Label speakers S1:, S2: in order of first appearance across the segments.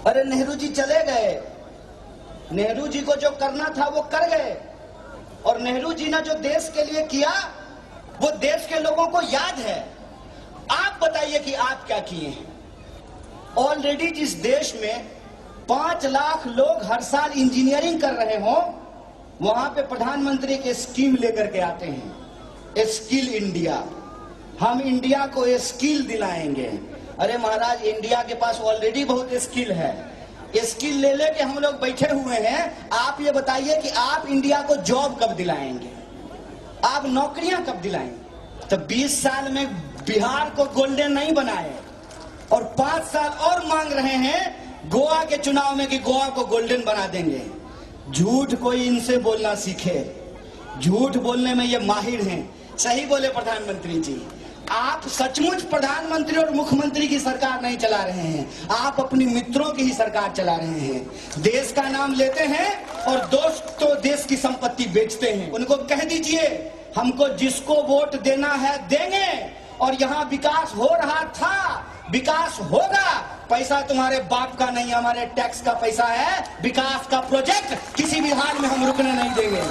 S1: अरे नेहरू जी चले गए, नेहरू जी को जो करना था वो कर गए, और नेहरू जी ने जो देश के लिए किया वो देश के लोगों को याद है। आप बताइए कि आप क्या किए हैं। ऑलरेडी जिस देश में 5 लाख लोग हर साल इंजीनियरिंग कर रहे हो, वहां पे प्रधानमंत्री के स्कीम लेकर के आते हैं, स्किल इंडिया। हम इंडिया को स्किल दिलाएंगे। अरे महाराज, इंडिया के पास ऑलरेडी बहुत स्किल है, स्किल ले लेके हम लोग बैठे हुए हैं। आप ये बताइए कि आप इंडिया को जॉब कब दिलाएंगे, आप नौकरियां कब दिलाएंगे। तो 20 साल में बिहार को गोल्डन नहीं बनाए और 5 साल और मांग रहे हैं गोवा के चुनाव में कि गोवा को गोल्डन बना देंगे। झूठ कोई इनसे बोलना सीखे, झूठ बोलने में ये माहिर हैं। सही बोले प्रधानमंत्री जी, आप सचमुच प्रधानमंत्री और मुख्यमंत्री की सरकार नहीं चला रहे हैं, आप अपनी मित्रों की ही सरकार चला रहे हैं। देश का नाम लेते हैं और दोस्तों देश की संपत्ति बेचते हैं। उनको कह दीजिए हमको जिसको वोट देना है देंगे, और यहाँ विकास हो रहा था, विकास होगा। पैसा तुम्हारे बाप का नहीं, हमारे टैक्स का पैसा है। विकास का प्रोजेक्ट किसी भी हाल में हम रुकने नहीं देंगे।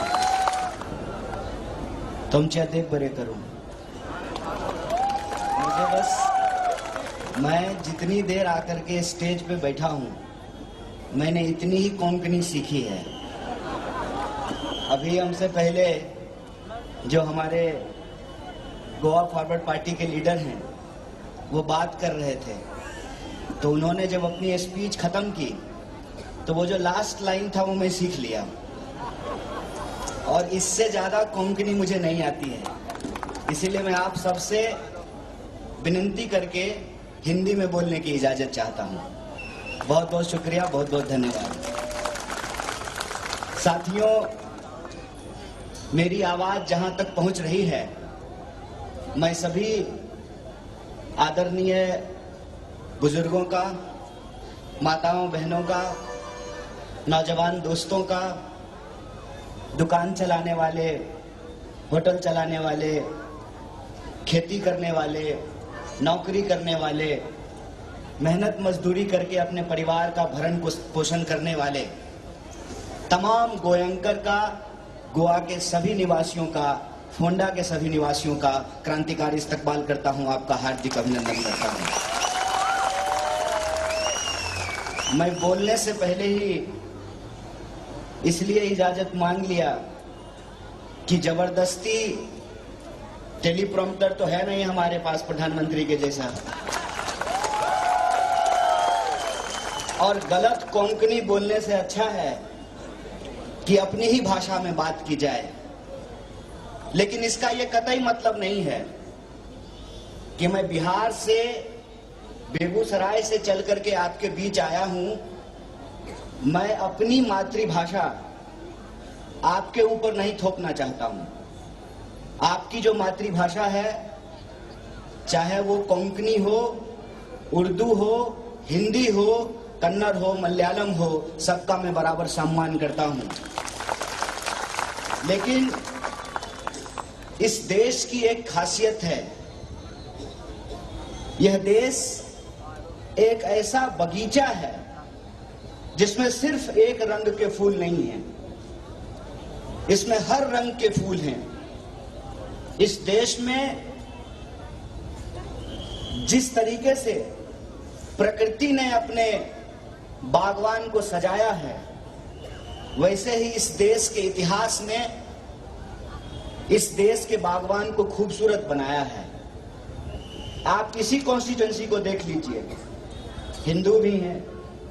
S1: तुम चाहते बड़े करो, मुझे बस, मैं जितनी देर आकर के स्टेज पे बैठा हूं, मैंने इतनी ही कोंकणी सीखी है। अभी हमसे पहले जो हमारे गोवा फॉरवर्ड पार्टी के लीडर हैं वो बात कर रहे थे, तो उन्होंने जब अपनी स्पीच खत्म की तो वो जो लास्ट लाइन था वो मैं सीख लिया, और इससे ज्यादा कोंकणी मुझे नहीं आती है। इसीलिए मैं आप सबसे विनती करके हिंदी में बोलने की इजाजत चाहता हूं। बहुत बहुत शुक्रिया, बहुत बहुत धन्यवाद। साथियों, मेरी आवाज जहां तक पहुंच रही है, मैं सभी आदरणीय बुजुर्गों का, माताओं बहनों का, नौजवान दोस्तों का, दुकान चलाने वाले, होटल चलाने वाले, खेती करने वाले, नौकरी करने वाले, मेहनत मजदूरी करके अपने परिवार का भरण पोषण करने वाले तमाम गोयंकर का, गोवा के सभी निवासियों का, फोंडा के सभी निवासियों का क्रांतिकारी इस्तकबाल करता हूं, आपका हार्दिक अभिनंदन करता हूं। मैं बोलने से पहले ही इसलिए इजाजत मांग लिया कि जबरदस्ती टेलीप्रॉम्प्टर तो है नहीं हमारे पास प्रधानमंत्री के जैसा, और गलत कोंकणी बोलने से अच्छा है कि अपनी ही भाषा में बात की जाए। लेकिन इसका यह कतई मतलब नहीं है कि मैं बिहार से, बेगूसराय से चल करके आपके बीच आया हूं, मैं अपनी मातृभाषा आपके ऊपर नहीं थोपना चाहता हूं। आपकी जो मातृभाषा है, चाहे वो कोंकणी हो, उर्दू हो, हिंदी हो, कन्नड़ हो, मलयालम हो, सबका मैं बराबर सम्मान करता हूं। लेकिन इस देश की एक खासियत है, यह देश एक ऐसा बगीचा है जिसमें सिर्फ एक रंग के फूल नहीं हैं, इसमें हर रंग के फूल हैं। इस देश में जिस तरीके से प्रकृति ने अपने बागवान को सजाया है, वैसे ही इस देश के इतिहास ने इस देश के बागवान को खूबसूरत बनाया है। आप किसी कॉन्स्टिट्यूएंसी को देख लीजिए, हिंदू भी हैं,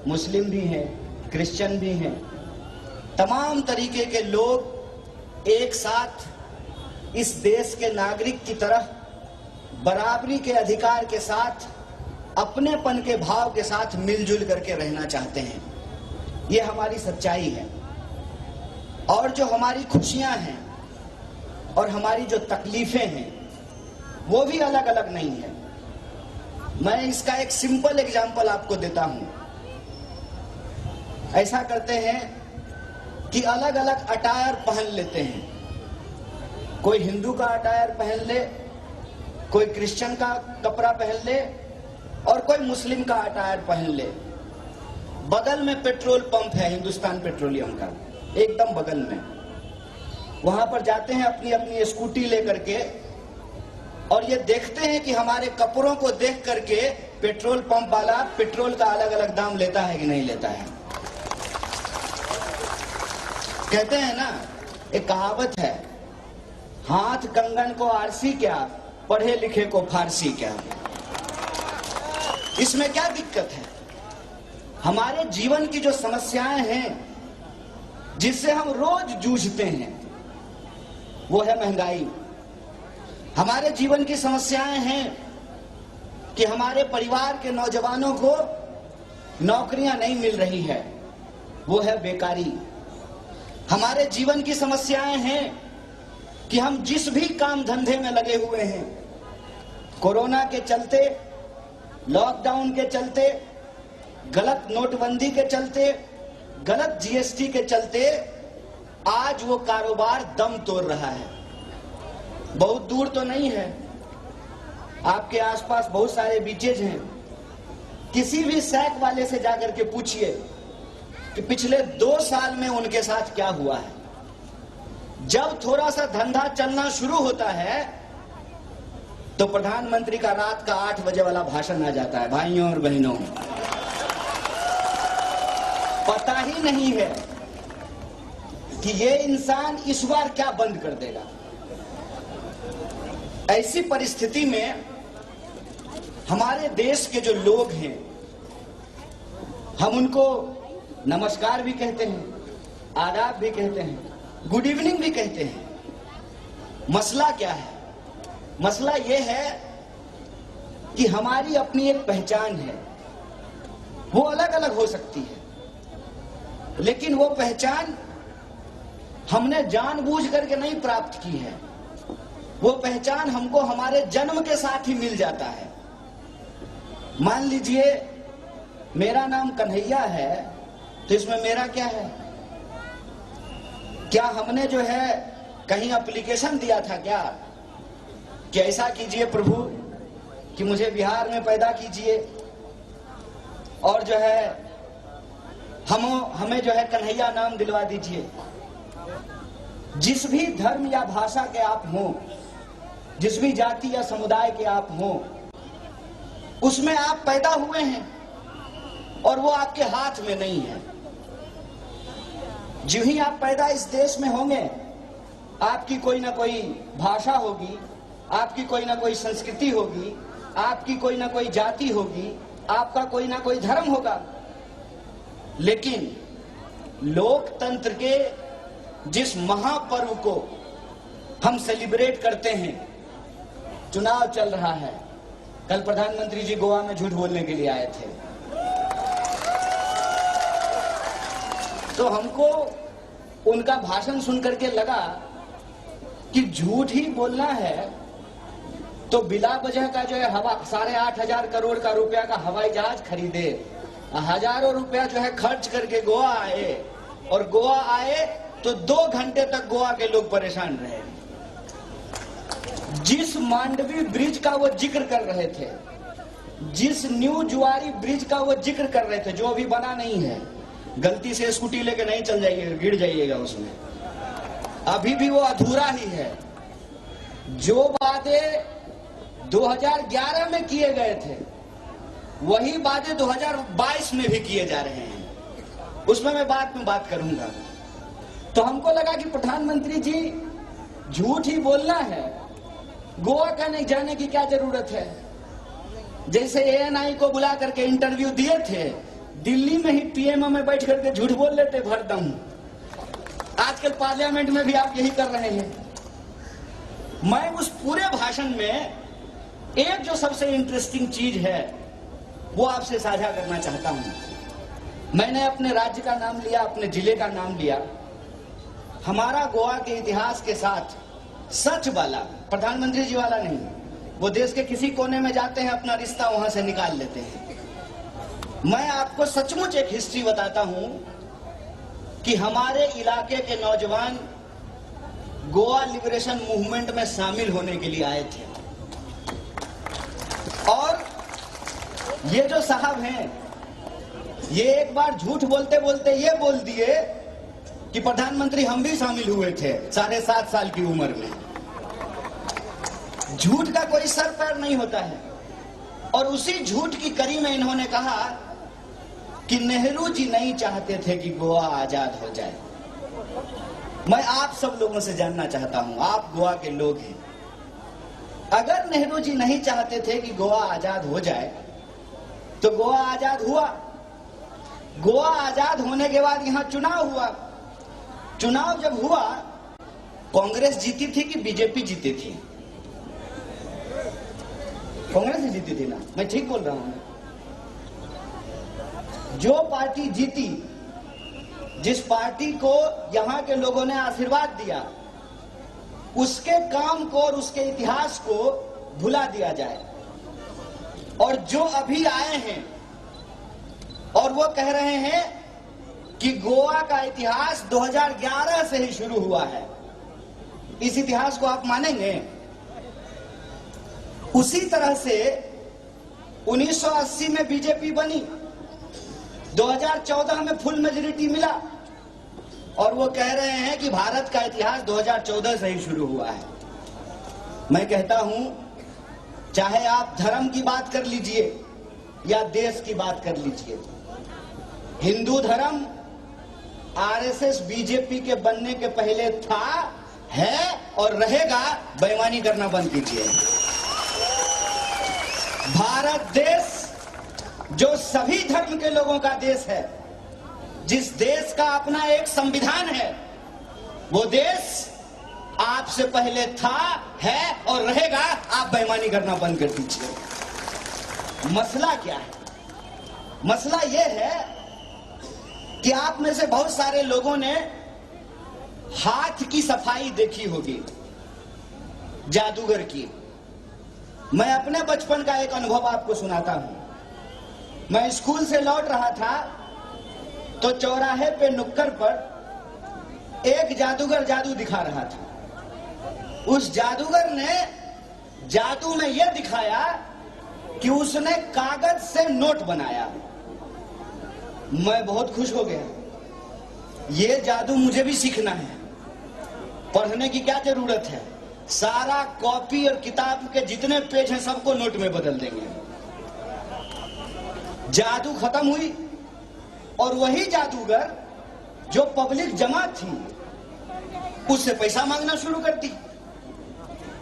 S1: मुस्लिम भी हैं, क्रिश्चियन भी हैं, तमाम तरीके के लोग एक साथ इस देश के नागरिक की तरह बराबरी के अधिकार के साथ, अपनेपन के भाव के साथ मिलजुल करके रहना चाहते हैं। ये हमारी सच्चाई है। और जो हमारी खुशियां हैं और हमारी जो तकलीफें हैं, वो भी अलग अलग नहीं है। मैं इसका एक सिंपल एग्जाम्पल आपको देता हूं। ऐसा करते हैं कि अलग अलग अटायर पहन लेते हैं। कोई हिंदू का अटायर पहन ले, कोई क्रिश्चियन का कपड़ा पहन ले, और कोई मुस्लिम का अटायर पहन ले। बगल में पेट्रोल पंप है हिंदुस्तान पेट्रोलियम का, एकदम बगल में। वहां पर जाते हैं अपनी अपनी स्कूटी लेकर के और ये देखते हैं कि हमारे कपड़ों को देख करके पेट्रोल पंप वाला पेट्रोल का अलग अलग दाम लेता है कि नहीं लेता है। कहते हैं ना, एक कहावत है, हाथ कंगन को आरसी क्या, पढ़े लिखे को फारसी क्या। इसमें क्या दिक्कत है? हमारे जीवन की जो समस्याएं हैं जिससे हम रोज जूझते हैं वो है महंगाई। हमारे जीवन की समस्याएं हैं कि हमारे परिवार के नौजवानों को नौकरियां नहीं मिल रही है, वो है बेकारी। हमारे जीवन की समस्याएं हैं कि हम जिस भी काम धंधे में लगे हुए हैं, कोरोना के चलते, लॉकडाउन के चलते, गलत नोटबंदी के चलते, गलत जीएसटी के चलते आज वो कारोबार दम तोड़ रहा है। बहुत दूर तो नहीं है, आपके आसपास बहुत सारे बीचेज हैं। किसी भी सैक वाले से जाकर के पूछिए कि पिछले 2 साल में उनके साथ क्या हुआ है। जब थोड़ा सा धंधा चलना शुरू होता है तो प्रधानमंत्री का रात का 8 बजे वाला भाषण आ जाता है, भाइयों और बहनों, पता ही नहीं है कि ये इंसान इस बार क्या बंद कर देगा। ऐसी परिस्थिति में हमारे देश के जो लोग हैं, हम उनको नमस्कार भी कहते हैं, आदाब भी कहते हैं, गुड इवनिंग भी कहते हैं। मसला क्या है? मसला यह है कि हमारी अपनी एक पहचान है, वो अलग अलग हो सकती है, लेकिन वो पहचान हमने जानबूझ करके नहीं प्राप्त की है। वो पहचान हमको हमारे जन्म के साथ ही मिल जाता है। मान लीजिए मेरा नाम कन्हैया है, तो इसमें मेरा क्या है? क्या हमने जो है कहीं एप्लीकेशन दिया था क्या कि ऐसा कीजिए प्रभु कि मुझे बिहार में पैदा कीजिए और जो है हमें जो है कन्हैया नाम दिलवा दीजिए। जिस भी धर्म या भाषा के आप हों, जिस भी जाति या समुदाय के आप हों, उसमें आप पैदा हुए हैं और वो आपके हाथ में नहीं है। जो ही आप पैदा इस देश में होंगे, आपकी कोई ना कोई भाषा होगी, आपकी कोई ना कोई संस्कृति होगी, आपकी कोई ना कोई जाति होगी, आपका कोई ना कोई धर्म होगा। लेकिन लोकतंत्र के जिस महापर्व को हम सेलिब्रेट करते हैं, चुनाव चल रहा है। कल प्रधानमंत्री जी गोवा में झूठ बोलने के लिए आए थे, तो हमको उनका भाषण सुनकर के लगा कि झूठ ही बोलना है तो बिला वजह का जो है 8,500 करोड़ का रुपया का हवाई जहाज खरीदे, हजारों रुपया जो है खर्च करके गोवा आए, और गोवा आए तो 2 घंटे तक गोवा के लोग परेशान रहे। जिस मांडवी ब्रिज का वो जिक्र कर रहे थे, जिस न्यू जुआरी ब्रिज का वो जिक्र कर रहे थे, जो अभी बना नहीं है, गलती से स्कूटी लेके नहीं चल जाइएगा, गिर जाइएगा उसमें, अभी भी वो अधूरा ही है। जो वादे 2011 में किए गए थे वही वादे 2022 में भी किए जा रहे हैं, उसमें मैं बाद में बात करूंगा। तो हमको लगा कि प्रधानमंत्री जी झूठ ही बोलना है, गोवा का नहीं जाने की क्या जरूरत है। जैसे एएनआई को बुला करके इंटरव्यू दिए थे, दिल्ली में ही पीएमओ में बैठ करके झूठ बोल लेते भरदम। आजकल पार्लियामेंट में भी आप यही कर रहे हैं। मैं उस पूरे भाषण में एक जो सबसे इंटरेस्टिंग चीज है वो आपसे साझा करना चाहता हूं। मैंने अपने राज्य का नाम लिया, अपने जिले का नाम लिया। हमारा गोवा के इतिहास के साथ सच वाला, प्रधानमंत्री जी वाला नहीं, वो देश के किसी कोने में जाते हैं, अपना रिश्ता वहां से निकाल लेते हैं। मैं आपको सचमुच एक हिस्ट्री बताता हूं कि हमारे इलाके के नौजवान गोवा लिबरेशन मूवमेंट में शामिल होने के लिए आए थे, और ये जो साहब हैं ये एक बार झूठ बोलते बोलते ये बोल दिए कि प्रधानमंत्री हम भी शामिल हुए थे 7.5 साल की उम्र में। झूठ का कोई सर पैर नहीं होता है। और उसी झूठ की कड़ी में इन्होंने कहा कि नेहरू जी नहीं चाहते थे कि गोवा आजाद हो जाए। मैं आप सब लोगों से जानना चाहता हूं, आप गोवा के लोग हैं, अगर नेहरू जी नहीं चाहते थे कि गोवा आजाद हो जाए तो गोवा आजाद हुआ। गोवा आजाद होने के बाद यहां चुनाव हुआ। चुनाव जब हुआ, कांग्रेस जीती थी कि बीजेपी जीती थी? कांग्रेस ही जीती थी ना, मैं ठीक बोल रहा हूं? जो पार्टी जीती, जिस पार्टी को यहां के लोगों ने आशीर्वाद दिया, उसके काम को और उसके इतिहास को भुला दिया जाए। और जो अभी आए हैं और वो कह रहे हैं कि गोवा का इतिहास 2011 से ही शुरू हुआ है, इस इतिहास को आप मानेंगे? उसी तरह से 1980 में बीजेपी बनी, 2014 में फुल मेजॉरिटी मिला, और वो कह रहे हैं कि भारत का इतिहास 2014 से ही शुरू हुआ है। मैं कहता हूं, चाहे आप धर्म की बात कर लीजिए या देश की बात कर लीजिए, हिंदू धर्म आरएसएस बीजेपी के बनने के पहले था, है और रहेगा। बेईमानी करना बंद कीजिए। भारत देश जो सभी धर्म के लोगों का देश है, जिस देश का अपना एक संविधान है, वो देश आपसे पहले था, है और रहेगा। आप बेईमानी करना बंद कर दीजिए। मसला क्या है? मसला यह है कि आप में से बहुत सारे लोगों ने हाथ की सफाई देखी होगी, जादूगर की। मैं अपने बचपन का एक अनुभव आपको सुनाता हूं। मैं स्कूल से लौट रहा था तो चौराहे पे नुक्कड़ पर एक जादूगर जादू दिखा रहा था। उस जादूगर ने जादू में यह दिखाया कि उसने कागज से नोट बनाया। मैं बहुत खुश हो गया। ये जादू मुझे भी सीखना है। पढ़ने की क्या जरूरत है? सारा कॉपी और किताब के जितने पेज हैं सबको नोट में बदल देंगे। जादू खत्म हुई और वही जादूगर जो पब्लिक जमा थी उससे पैसा मांगना शुरू कर दी।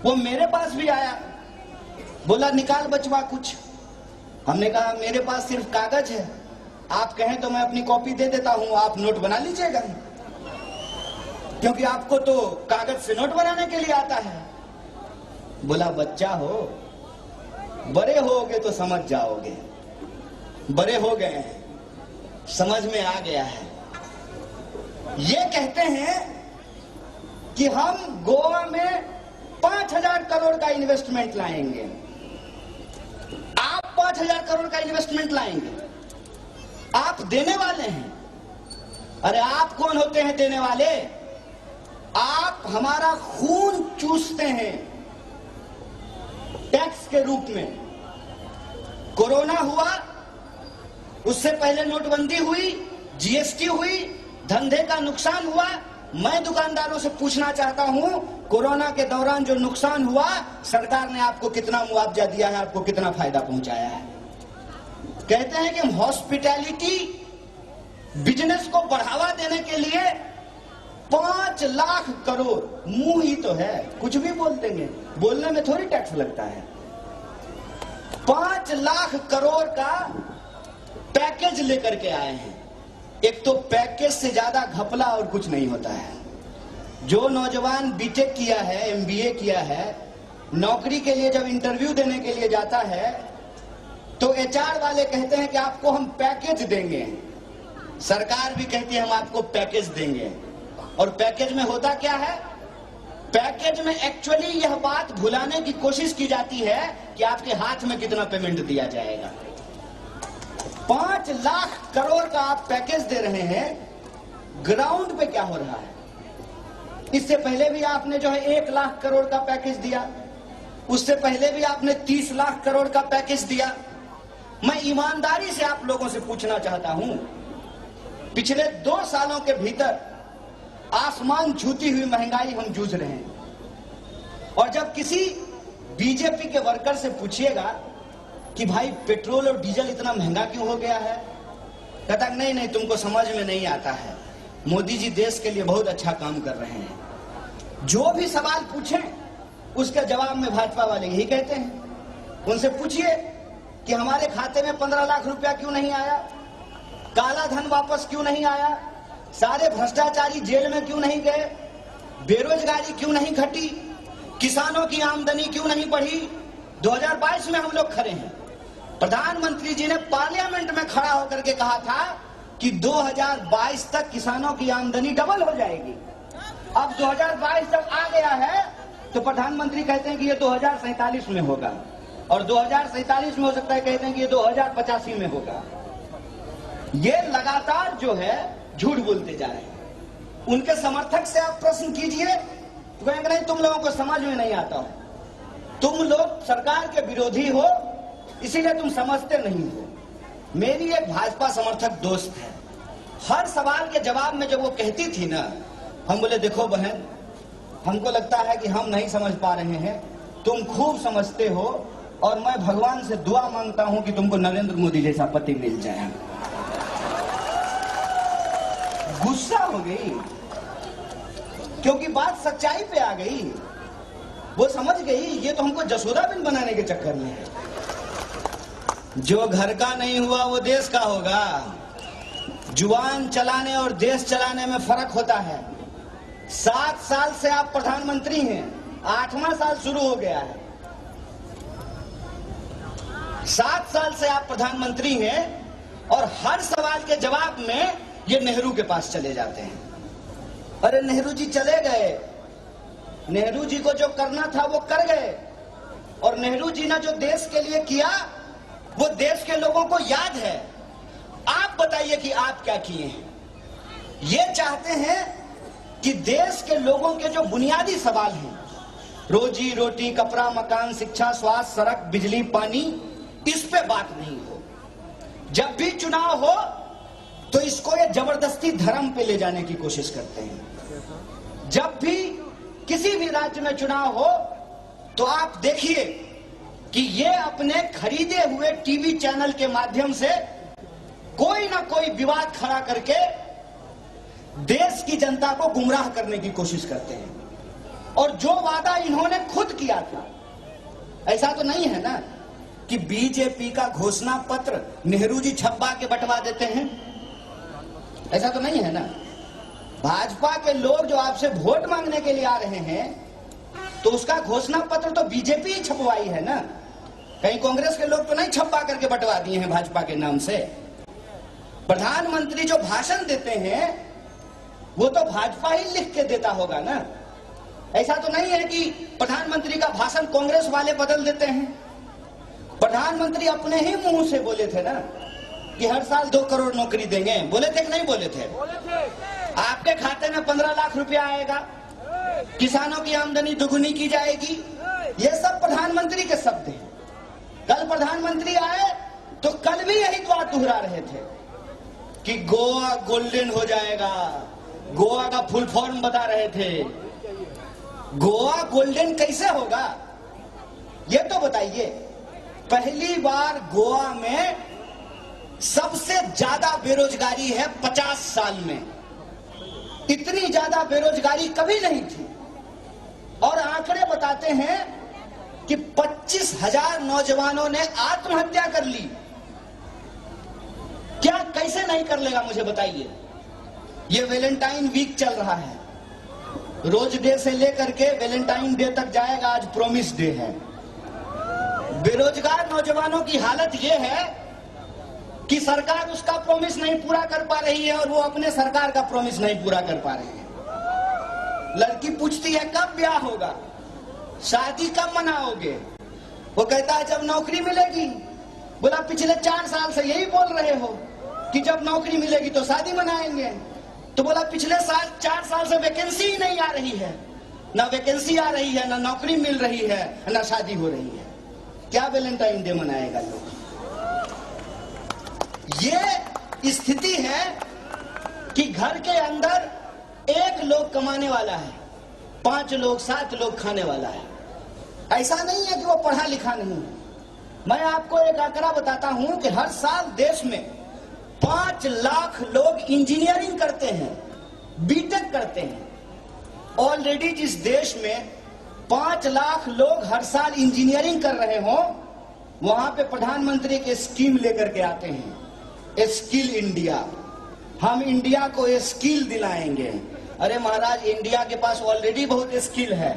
S1: वो मेरे पास भी आया, बोला निकाल बचवा कुछ। हमने कहा मेरे पास सिर्फ कागज है, आप कहें तो मैं अपनी कॉपी दे देता हूं, आप नोट बना लीजिएगा, क्योंकि आपको तो कागज से नोट बनाने के लिए आता है। बोला बच्चा हो, बड़े होगे तो समझ जाओगे। बड़े हो गए हैं, समझ में आ गया है। ये कहते हैं कि हम गोवा में 5,000 करोड़ का इन्वेस्टमेंट लाएंगे। आप 5,000 करोड़ का इन्वेस्टमेंट लाएंगे, आप देने वाले हैं। अरे आप कौन होते हैं देने वाले? आप हमारा खून चूसते हैं टैक्स के रूप में। कोरोना हुआ, उससे पहले नोटबंदी हुई, जीएसटी हुई, धंधे का नुकसान हुआ। मैं दुकानदारों से पूछना चाहता हूं, कोरोना के दौरान जो नुकसान हुआ, सरकार ने आपको कितना मुआवजा दिया है, आपको कितना फायदा पहुंचाया है? कहते हैं कि हम हॉस्पिटैलिटी बिजनेस को बढ़ावा देने के लिए 5 लाख करोड़, मुंह ही तो है, कुछ भी बोल देंगे, बोलने में थोड़ी टैक्स लगता है। 5 लाख करोड़ का पैकेज लेकर के आए हैं। एक तो पैकेज से ज्यादा घपला और कुछ नहीं होता है। जो नौजवान बीटेक किया है, एमबीए किया है, नौकरी के लिए जब इंटरव्यू देने के लिए जाता है तो एचआर वाले कहते हैं कि आपको हम पैकेज देंगे। सरकार भी कहती है हम आपको पैकेज देंगे। और पैकेज में होता क्या है? पैकेज में एक्चुअली यह बात भुलाने की कोशिश की जाती है कि आपके हाथ में कितना पेमेंट दिया जाएगा। 5 लाख करोड़ का आप पैकेज दे रहे हैं, ग्राउंड पे क्या हो रहा है? इससे पहले भी आपने जो है 1 लाख करोड़ का पैकेज दिया, उससे पहले भी आपने 30 लाख करोड़ का पैकेज दिया। मैं ईमानदारी से आप लोगों से पूछना चाहता हूं, पिछले 2 सालों के भीतर आसमान छूती हुई महंगाई हम जूझ रहे हैं। और जब किसी बीजेपी के वर्कर से पूछिएगा कि भाई पेट्रोल और डीजल इतना महंगा क्यों हो गया है, कहता नहीं नहीं तुमको समझ में नहीं आता है, मोदी जी देश के लिए बहुत अच्छा काम कर रहे हैं। जो भी सवाल पूछें उसके जवाब में भाजपा वाले यही कहते हैं। उनसे पूछिए कि हमारे खाते में 15 लाख रुपया क्यों नहीं आया, काला धन वापस क्यों नहीं आया, सारे भ्रष्टाचारी जेल में क्यों नहीं गए, बेरोजगारी क्यों नहीं घटी, किसानों की आमदनी क्यों नहीं बढ़ी। 2022 में हम लोग खड़े हैं, प्रधानमंत्री जी ने पार्लियामेंट में खड़ा होकर के कहा था कि 2022 तक किसानों की आमदनी डबल हो जाएगी। अब 2022 तक आ गया है तो प्रधानमंत्री कहते हैं कि ये 2047 में होगा, और 2047 में हो सकता है कहते हैं कि ये 2085 में होगा। ये लगातार जो है झूठ बोलते जा रहे हैं। उनके समर्थक से आप प्रश्न कीजिए तो कहेंगे नहीं तुम लोगों को समझ में नहीं आता हो, तुम लोग सरकार के विरोधी हो इसीलिए तुम समझते नहीं हो। मेरी एक भाजपा समर्थक दोस्त है, हर सवाल के जवाब में जब वो कहती थी ना, हम बोले देखो बहन, हमको लगता है कि हम नहीं समझ पा रहे हैं, तुम खूब समझते हो, और मैं भगवान से दुआ मांगता हूं कि तुमको नरेंद्र मोदी जैसा पति मिल जाए। गुस्सा हो गई क्योंकि बात सच्चाई पे आ गई। वो समझ गई ये तो हमको जसोदाबिन बनाने के चक्कर में है। जो घर का नहीं हुआ वो देश का होगा। जुबान चलाने और देश चलाने में फर्क होता है। 7 साल से आप प्रधानमंत्री हैं, 8वां साल शुरू हो गया है। 7 साल से आप प्रधानमंत्री हैं और हर सवाल के जवाब में ये नेहरू के पास चले जाते हैं। अरे नेहरू जी चले गए, नेहरू जी को जो करना था वो कर गए, और नेहरू जी ने जो देश के लिए किया वो देश के लोगों को याद है। आप बताइए कि आप क्या किए हैं। ये चाहते हैं कि देश के लोगों के जो बुनियादी सवाल हैं, रोजी रोटी, कपड़ा, मकान, शिक्षा, स्वास्थ्य, सड़क, बिजली, पानी, इस पे बात नहीं हो। जब भी चुनाव हो तो इसको ये जबरदस्ती धर्म पे ले जाने की कोशिश करते हैं। जब भी किसी भी राज्य में चुनाव हो तो आप देखिए कि ये अपने खरीदे हुए टीवी चैनल के माध्यम से कोई ना कोई विवाद खड़ा करके देश की जनता को गुमराह करने की कोशिश करते हैं। और जो वादा इन्होंने खुद किया था, ऐसा तो नहीं है ना कि बीजेपी का घोषणा पत्र नेहरू जी छपवा के बंटवा देते हैं, ऐसा तो नहीं है ना। भाजपा के लोग जो आपसे वोट मांगने के लिए आ रहे हैं तो उसका घोषणा पत्र तो बीजेपी ही छपवाई है ना, कहीं कांग्रेस के लोग तो नहीं छपवा करके बंटवा दिए हैं भाजपा के नाम से। प्रधानमंत्री जो भाषण देते हैं वो तो भाजपा ही लिख के देता होगा ना। ऐसा तो नहीं है कि प्रधानमंत्री का भाषण कांग्रेस वाले बदल देते हैं। प्रधानमंत्री अपने ही मुंह से बोले थे ना कि हर साल 2 करोड़ नौकरी देंगे, बोले थे कि नहीं बोले थे? आपके खाते में 15 लाख रुपया आएगा, किसानों की आमदनी दुगुनी की जाएगी, ये सब प्रधानमंत्री के शब्द हैं। कल प्रधानमंत्री आए तो कल भी यही बात दोहरा रहे थे कि गोवा गोल्डन हो जाएगा, गोवा का फुल फॉर्म बता रहे थे। गोवा गोल्डन कैसे होगा ये तो बताइए। पहली बार गोवा में सबसे ज्यादा बेरोजगारी है 50 साल में, इतनी ज्यादा बेरोजगारी कभी नहीं थी। और आंकड़े बताते हैं कि 25,000 नौजवानों ने आत्महत्या कर ली। क्या कैसे नहीं कर लेगा मुझे बताइए। ये वैलेंटाइन वीक चल रहा है, रोज डे से लेकर के वैलेंटाइन डे तक जाएगा, आज प्रॉमिस डे है। बेरोजगार नौजवानों की हालत यह है कि सरकार उसका प्रॉमिस नहीं पूरा कर पा रही है और वो अपने सरकार का प्रॉमिस नहीं पूरा कर पा रहे हैं। लड़की पूछती है कब ब्याह होगा, शादी कब मनाओगे, वो कहता है जब नौकरी मिलेगी। बोला पिछले 4 साल से यही बोल रहे हो कि जब नौकरी मिलेगी तो शादी मनाएंगे। तो बोला पिछले 4 साल से वैकेंसी ही नहीं आ रही है, ना वैकेंसी आ रही है, ना नौकरी मिल रही है, ना शादी हो रही है। क्या वैलेंटाइन डे मनाएगा लोग? ये स्थिति है कि घर के अंदर एक लोग कमाने वाला है, 5 लोग 7 लोग खाने वाला है। ऐसा नहीं है कि वो पढ़ा लिखा नहीं है। मैं आपको एक आंकड़ा बताता हूं कि हर साल देश में 5 लाख लोग इंजीनियरिंग करते हैं, बीटेक करते हैं। ऑलरेडी जिस देश में 5 लाख लोग हर साल इंजीनियरिंग कर रहे हो, वहां पे प्रधानमंत्री के स्कीम लेकर के आते हैं, स्किल इंडिया। हम इंडिया को स्किल दिलाएंगे। अरे महाराज, इंडिया के पास ऑलरेडी बहुत स्किल है।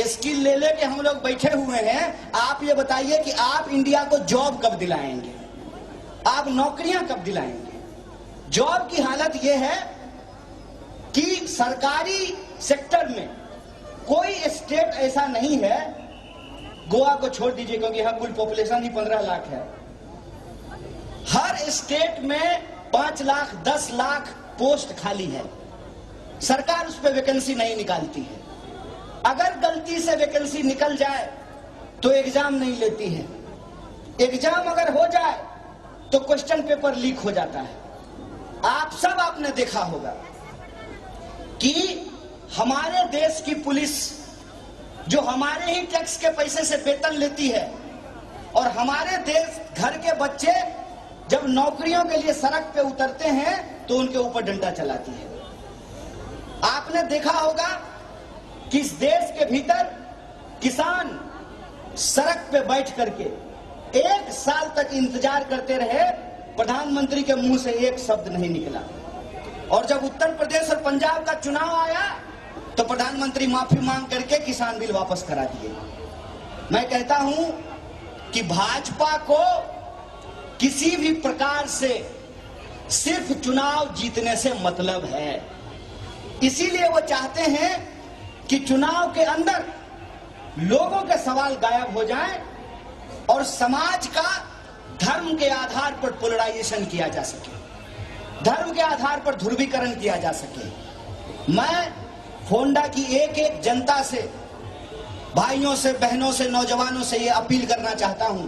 S1: स्किल ले लेके हम लोग बैठे हुए हैं। आप ये बताइए कि आप इंडिया को जॉब कब दिलाएंगे, आप नौकरियां कब दिलाएंगे? जॉब की हालत यह है कि सरकारी सेक्टर में कोई स्टेट ऐसा नहीं है, गोवा को छोड़ दीजिए क्योंकि यहाँ कुल पॉपुलेशन ही 15 लाख है। हर स्टेट में 5 लाख 10 लाख पोस्ट खाली है, सरकार उस पर वैकेंसी नहीं निकालती है। अगर गलती से वैकेंसी निकल जाए तो एग्जाम नहीं लेती है। एग्जाम अगर हो जाए तो क्वेश्चन पेपर लीक हो जाता है। आप सब आपने देखा होगा कि हमारे देश की पुलिस जो हमारे ही टैक्स के पैसे से वेतन लेती है, और हमारे देश घर के बच्चे जब नौकरियों के लिए सड़क पे उतरते हैं तो उनके ऊपर डंडा चलाती है। आपने देखा होगा कि इस देश के भीतर किसान सड़क पे बैठ करके 1 साल तक इंतजार करते रहे, प्रधानमंत्री के मुंह से एक शब्द नहीं निकला। और जब उत्तर प्रदेश और पंजाब का चुनाव आया तो प्रधानमंत्री माफी मांग करके किसान बिल वापस करा दिए। मैं कहता हूं कि भाजपा को किसी भी प्रकार से सिर्फ चुनाव जीतने से मतलब है। इसीलिए वो चाहते हैं कि चुनाव के अंदर लोगों के सवाल गायब हो जाएं और समाज का धर्म के आधार पर पोलराइजेशन किया जा सके, धर्म के आधार पर ध्रुवीकरण किया जा सके। मैं होंडा की एक एक जनता से, भाइयों से, बहनों से, नौजवानों से ये अपील करना चाहता हूं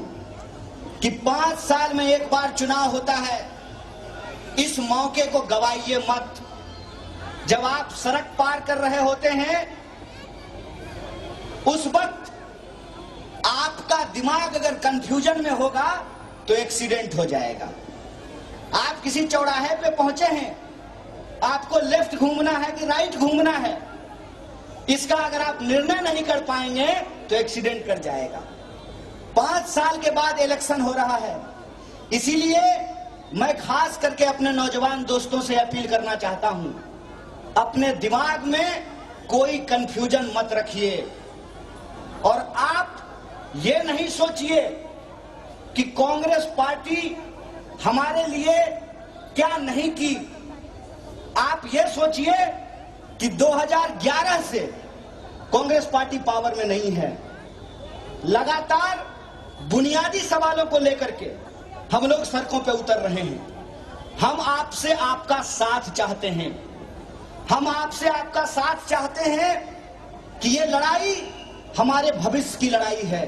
S1: कि 5 साल में एक बार चुनाव होता है, इस मौके को गवाइए मत। जब आप सड़क पार कर रहे होते हैं उस वक्त आपका दिमाग अगर कंफ्यूजन में होगा तो एक्सीडेंट हो जाएगा। आप किसी चौराहे पे पहुंचे हैं, आपको लेफ्ट घूमना है कि राइट घूमना है, इसका अगर आप निर्णय नहीं कर पाएंगे तो एक्सीडेंट कर जाएगा। 5 साल के बाद इलेक्शन हो रहा है, इसीलिए मैं खास करके अपने नौजवान दोस्तों से अपील करना चाहता हूं, अपने दिमाग में कोई कंफ्यूजन मत रखिए और आप ये नहीं सोचिए कि कांग्रेस पार्टी हमारे लिए क्या नहीं की। आप ये सोचिए कि 2011 से कांग्रेस पार्टी पावर में नहीं है। लगातार बुनियादी सवालों को लेकर के हम लोग सड़कों पे उतर रहे हैं। हम आपसे आपका साथ चाहते हैं, हम आपसे आपका साथ चाहते हैं कि ये लड़ाई हमारे भविष्य की लड़ाई है।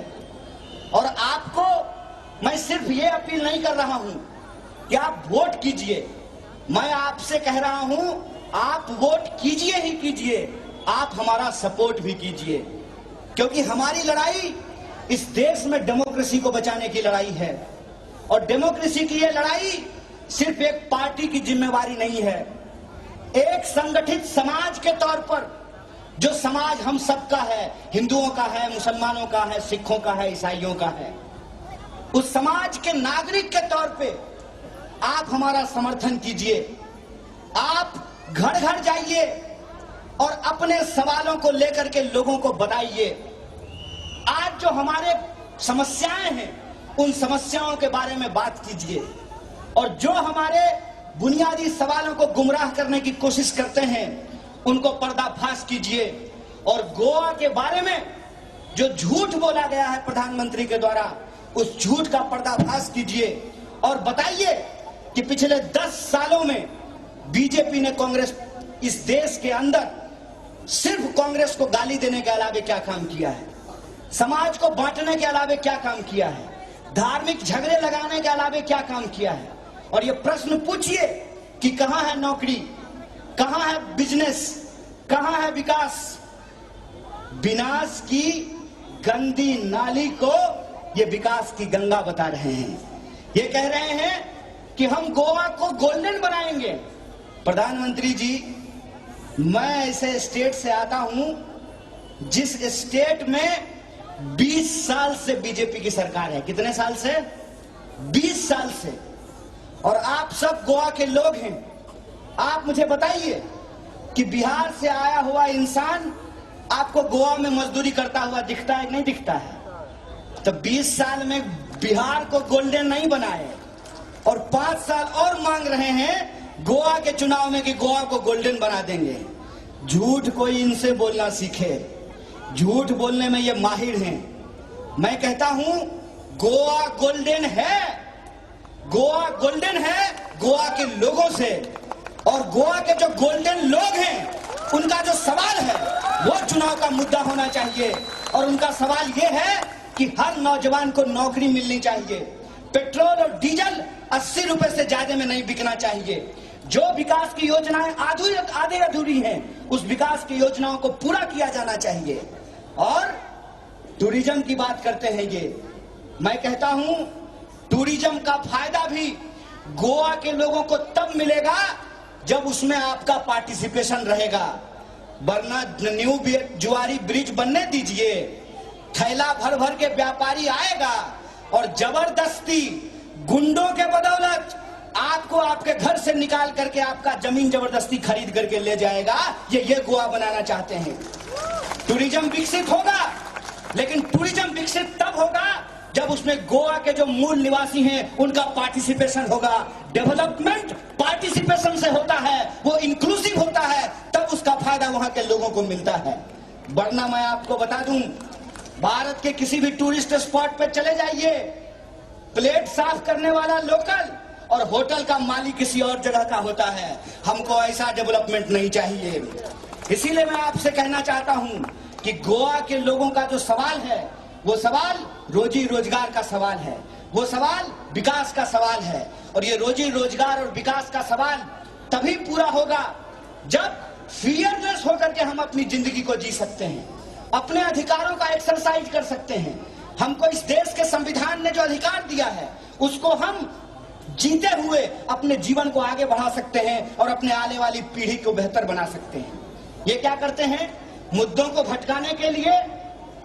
S1: और आपको मैं सिर्फ ये अपील नहीं कर रहा हूं कि आप वोट कीजिए, मैं आपसे कह रहा हूं आप वोट कीजिए ही कीजिए, आप हमारा सपोर्ट भी कीजिए, क्योंकि हमारी लड़ाई इस देश में डेमोक्रेसी को बचाने की लड़ाई है। और डेमोक्रेसी की ये लड़ाई सिर्फ एक पार्टी की जिम्मेवारी नहीं है, एक संगठित समाज के तौर पर, जो समाज हम सबका है, हिंदुओं का है, मुसलमानों का है, सिखों का है, ईसाइयों का है, उस समाज के नागरिक के तौर पे आप हमारा समर्थन कीजिए। आप घर घर जाइए और अपने सवालों को लेकर के लोगों को बताइए। आज जो हमारे समस्याएं हैं उन समस्याओं के बारे में बात कीजिए, और जो हमारे बुनियादी सवालों को गुमराह करने की कोशिश करते हैं उनको पर्दाफाश कीजिए। और गोवा के बारे में जो झूठ बोला गया है प्रधानमंत्री के द्वारा, उस झूठ का पर्दाफाश कीजिए और बताइए कि पिछले 10 सालों में बीजेपी ने कांग्रेस इस देश के अंदर सिर्फ कांग्रेस को गाली देने के अलावे क्या काम किया है, समाज को बांटने के अलावे क्या काम किया है, धार्मिक झगड़े लगाने के अलावे क्या काम किया है। और ये प्रश्न पूछिए कि कहां है नौकरी, कहां है बिजनेस, कहां है विकास। विनाश की गंदी नाली को ये विकास की गंगा बता रहे हैं। ये कह रहे हैं कि हम गोवा को गोल्डन बनाएंगे। प्रधानमंत्री जी, मैं ऐसे स्टेट से आता हूं जिस स्टेट में 20 साल से बीजेपी की सरकार है। कितने साल से? 20 साल से। और आप सब गोवा के लोग हैं। आप मुझे बताइए कि बिहार से आया हुआ इंसान आपको गोवा में मजदूरी करता हुआ दिखता है कि नहीं दिखता है? तो 20 साल में बिहार को गोल्डन नहीं बनाए और 5 साल और मांग रहे हैं गोवा के चुनाव में कि गोवा को गोल्डन बना देंगे। झूठ कोई इनसे बोलना सीखे। झूठ बोलने में ये माहिर हैं। मैं कहता हूं गोवा गोल्डन है। गोवा गोल्डन है गोवा के लोगों से। और गोवा के जो गोल्डन लोग हैं उनका जो सवाल है वो चुनाव का मुद्दा होना चाहिए। और उनका सवाल ये है कि हर नौजवान को नौकरी मिलनी चाहिए। पेट्रोल और डीजल 80 रुपए से ज्यादा में नहीं बिकना चाहिए। जो विकास की योजनाएं आधे अधूरी हैं, उस विकास की योजनाओं को पूरा किया जाना चाहिए। और टूरिज्म की बात करते हैं ये, मैं कहता हूं टूरिज्म का फायदा भी गोवा के लोगों को तब मिलेगा जब उसमें आपका पार्टिसिपेशन रहेगा। वरना न्यू जुआरी ब्रिज बनने दीजिए, थैला भर भर के व्यापारी आएगा और जबरदस्ती गुंडों के बदौलत आपको आपके घर से निकाल करके आपका जमीन जबरदस्ती खरीद करके ले जाएगा। ये गोवा बनाना चाहते हैं। टूरिज्म विकसित होगा, लेकिन टूरिज्म विकसित तब होगा जब उसमें गोवा के जो मूल निवासी हैं उनका पार्टिसिपेशन होगा। डेवलपमेंट पार्टिसिपेशन से होता है, वो इंक्लूसिव होता है, तब उसका फायदा वहां के लोगों को मिलता है। वरना मैं आपको बता दूं, भारत के किसी भी टूरिस्ट स्पॉट पे चले जाइए, प्लेट साफ करने वाला लोकल और होटल का मालिक किसी और जगह का होता है। हमको ऐसा डेवलपमेंट नहीं चाहिए। इसीलिए मैं आपसे कहना चाहता हूं कि गोवा के लोगों का जो सवाल है वो सवाल रोजी रोजगार का सवाल है, वो सवाल विकास का सवाल है। और ये रोजी रोजगार और विकास का सवाल तभी पूरा होगा जब फियरलेस होकर के हम अपनी जिंदगी को जी सकते हैं, अपने अधिकारों का एक्सरसाइज कर सकते हैं। हमको इस देश के संविधान ने जो अधिकार दिया है उसको हम जीते हुए अपने जीवन को आगे बढ़ा सकते हैं और अपने आने वाली पीढ़ी को बेहतर बना सकते हैं। ये क्या करते हैं? मुद्दों को भटकाने के लिए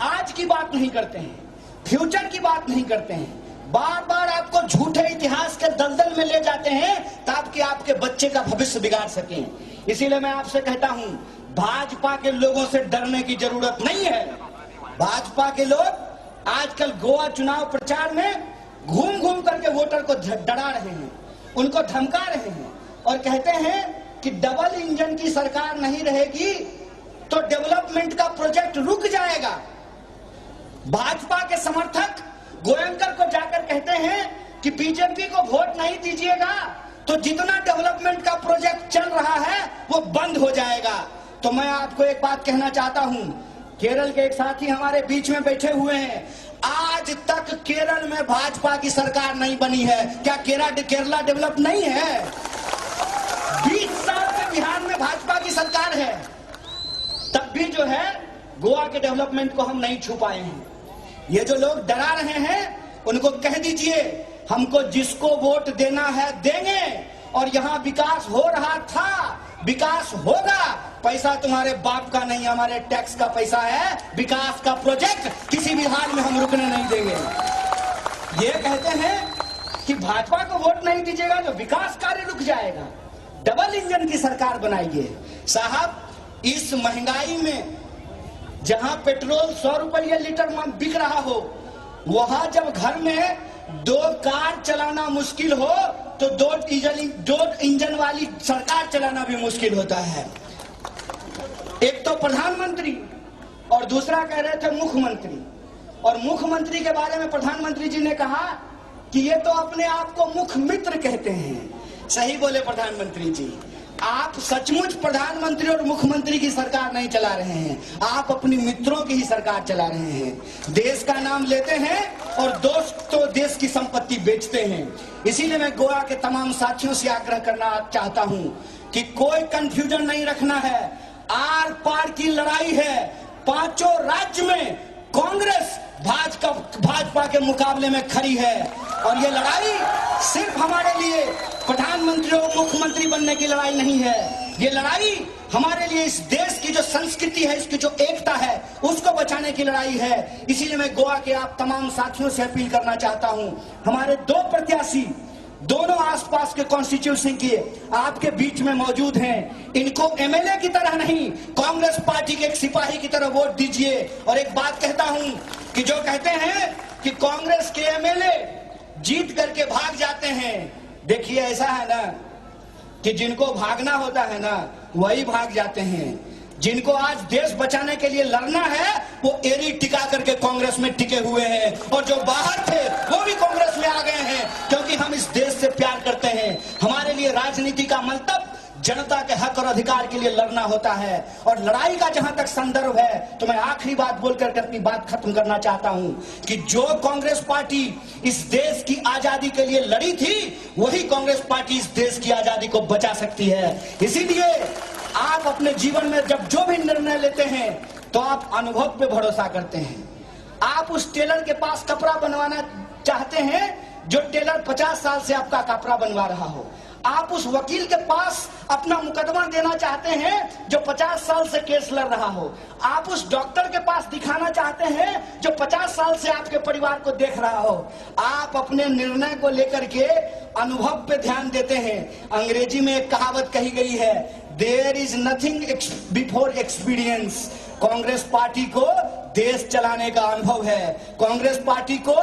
S1: आज की बात नहीं करते हैं, फ्यूचर की बात नहीं करते हैं, बार बार आपको झूठे इतिहास के दलदल में ले जाते हैं ताकि आपके बच्चे का भविष्य बिगाड़ सकें। इसीलिए मैं आपसे कहता हूं भाजपा के लोगों से डरने की जरूरत नहीं है। भाजपा के लोग आजकल गोवा चुनाव प्रचार में घूम घूम करके वोटर को डरा रहे हैं, उनको धमका रहे हैं और कहते हैं कि डबल इंजन की सरकार नहीं रहेगी तो डेवलपमेंट का प्रोजेक्ट रुक जाएगा। भाजपा के समर्थक गोयनकर को जाकर कहते हैं कि बीजेपी को वोट नहीं दीजिएगा तो जितना डेवलपमेंट का प्रोजेक्ट चल रहा है वो बंद हो जाएगा। तो मैं आपको एक बात कहना चाहता हूं, केरल के एक साथी हमारे बीच में बैठे हुए हैं, आज तक केरल में भाजपा की सरकार नहीं बनी है। क्या केरला डेवलप नहीं है? 20 साल से बिहार में भाजपा की सरकार है, तब भी जो है गोवा के डेवलपमेंट को हम नहीं छू पाए हैं। ये जो लोग डरा रहे हैं उनको कह दीजिए हमको जिसको वोट देना है देंगे और यहाँ विकास हो रहा था, विकास होगा। पैसा तुम्हारे बाप का नहीं, हमारे टैक्स का पैसा है। विकास का प्रोजेक्ट किसी भी हाल में हम रुकने नहीं देंगे। ये कहते हैं कि भाजपा को वोट नहीं दीजिएगा तो विकास कार्य रुक जाएगा। डबल इंजन की सरकार बनाइए। साहब, इस महंगाई में जहां पेट्रोल 100 रुपये लीटर बिक रहा हो, वहां जब घर में 2 कार चलाना मुश्किल हो तो 2 इंजन वाली सरकार चलाना भी मुश्किल होता है। एक तो प्रधानमंत्री और दूसरा कह रहे थे मुख्यमंत्री। और मुख्यमंत्री के बारे में प्रधानमंत्री जी ने कहा कि ये तो अपने आप को मुख्य मित्र कहते हैं। सही बोले प्रधानमंत्री जी। आप सचमुच प्रधानमंत्री और मुख्यमंत्री की सरकार नहीं चला रहे हैं, आप अपनी मित्रों की ही सरकार चला रहे हैं। देश का नाम लेते हैं और दोस्तों देश की संपत्ति बेचते हैं। इसीलिए मैं गोवा के तमाम साथियों से आग्रह करना चाहता हूं कि कोई कंफ्यूजन नहीं रखना है। आर पार की लड़ाई है। पांचों राज्य में कांग्रेस भाजपा के मुकाबले में खड़ी है और ये लड़ाई सिर्फ हमारे लिए प्रधानमंत्री और मुख्यमंत्री बनने की लड़ाई नहीं है। ये लड़ाई हमारे लिए इस देश की जो संस्कृति है, इसकी जो एकता है, उसको बचाने की लड़ाई है। इसीलिए मैं गोवा के आप तमाम साथियों से अपील करना चाहता हूं। हमारे दो प्रत्याशी दोनों आसपास के कॉन्स्टिट्यूंसी के आपके बीच में मौजूद हैं। इनको एमएलए की तरह नहीं, कांग्रेस पार्टी के एक सिपाही की तरह वोट दीजिए। और एक बात कहता हूं कि जो कहते हैं कि कांग्रेस के एमएलए जीत करके भाग जाते हैं, देखिए ऐसा है ना कि जिनको भागना होता है ना वही भाग जाते हैं। जिनको आज देश बचाने के लिए लड़ना है वो एड़ी टिका करके कांग्रेस में टिके हुए हैं, और जो बाहर थे वो भी कांग्रेस में आ गए हैं, क्योंकि हम इस देश से प्यार करते हैं। हमारे लिए राजनीति का मतलब जनता के हक और अधिकार के लिए लड़ना होता है। और लड़ाई का जहां तक संदर्भ है तो मैं आखिरी बात बोलकर अपनी बात खत्म करना चाहता हूं कि जो कांग्रेस पार्टी इस देश की आजादी के लिए लड़ी थी, वही कांग्रेस पार्टी इस देश की आजादी को बचा सकती है। इसीलिए आप अपने जीवन में जब जो भी निर्णय लेते हैं तो आप अनुभव पे भरोसा करते हैं। आप उस टेलर के पास कपड़ा बनवाना चाहते हैं जो टेलर 50 साल से आपका कपड़ा बनवा रहा हो। आप उस वकील के पास अपना मुकदमा देना चाहते हैं जो 50 साल से केस लड़ रहा हो। आप उस डॉक्टर के पास दिखाना चाहते हैं जो 50 साल से आपके परिवार को देख रहा हो। आप अपने निर्णय को लेकर के अनुभव पे ध्यान देते हैं। अंग्रेजी में एक कहावत कही गई है, there is nothing before experience. Congress party को देश चलाने का अनुभव है, कांग्रेस पार्टी को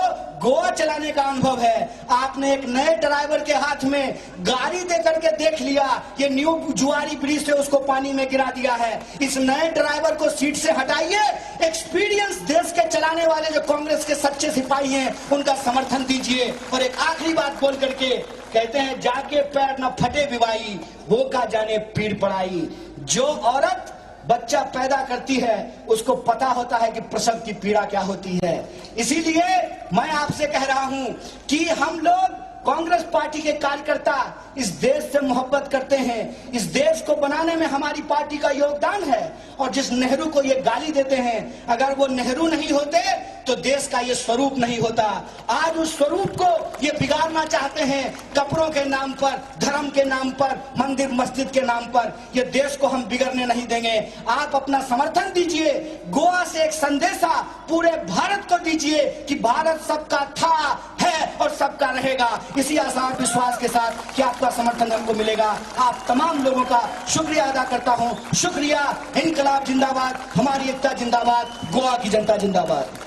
S1: गोवा चलाने का अनुभव है। आपने एक नए ड्राइवर के हाथ में गाड़ी देकर के देख लिया, ये न्यू जुआरी ब्रिज से उसको पानी में गिरा दिया है। इस नए ड्राइवर को सीट से हटाइए, एक्सपीरियंस देश के चलाने वाले जो कांग्रेस के सच्चे सिपाही हैं उनका समर्थन दीजिए। और एक आखिरी बात बोल करके कहते हैं, जाके पैर न फटे विवाई, वो का जाने पीड़ पड़ाई। जो औरत बच्चा पैदा करती है उसको पता होता है कि प्रसव की पीड़ा क्या होती है। इसीलिए मैं आपसे कह रहा हूं कि हम लोग कांग्रेस पार्टी के कार्यकर्ता इस देश से मोहब्बत करते हैं। इस देश को बनाने में हमारी पार्टी का योगदान है। और जिस नेहरू को ये गाली देते हैं, अगर वो नेहरू नहीं होते तो देश का ये स्वरूप नहीं होता। आज उस स्वरूप को ये बिगाड़ना चाहते हैं कपड़ों के नाम पर, धर्म के नाम पर, मंदिर मस्जिद के नाम पर। ये देश को हम बिगड़ने नहीं देंगे। आप अपना समर्थन दीजिए। गोवा से एक संदेशा पूरे भारत को दीजिए कि भारत सबका था, है और सबका रहेगा। इसी आशा और विश्वास के साथ कि आपका समर्थन हमको मिलेगा, आप तमाम लोगों का शुक्रिया अदा करता हूं। शुक्रिया। इनकलाब जिंदाबाद, हमारी एकता जिंदाबाद, गोवा की जनता जिंदाबाद।